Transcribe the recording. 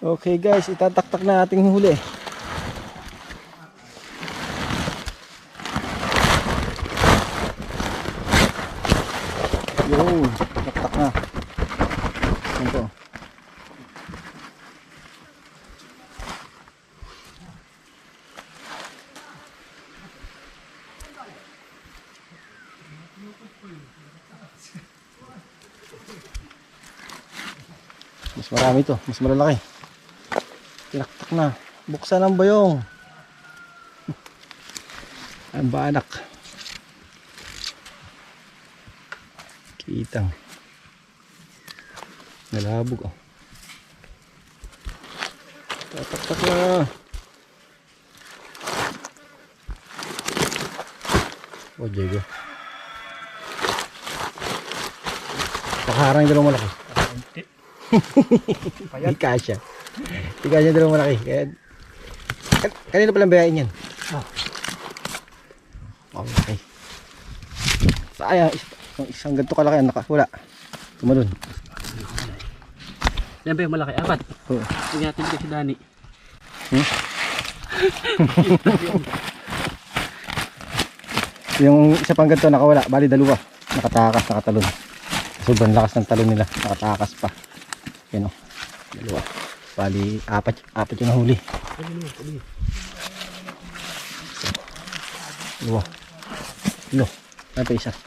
Okay guys, itataktak na ating huli. Yun, taktak na. Ito. Mas marami to, mas malalaki. Tinaktak na. Buksan ang bayong. Ang baanak. Kitang. Nalabog oh. Tataktak na. Oh, Diego. Pakaharang yung dalawang malaki. Hindi kasya. Hindi kasya yung dalawang malaki. Kanina palang bayain yan. Okay. Sayang. Isang ganito kalaki ang nakawala. Tumalon. Yan ba yung malaki? Apat? Oo. Tingnan natin kasi Dani. Yung isa pang ganito nakawala. Bali dalawa. Nakatakas, nakatalon. Sobrang lakas ng talon nila. Nakatakas pa. Yan o. Dalawa. Bali apat yung nahuli. Dalawa. Ano pa isa?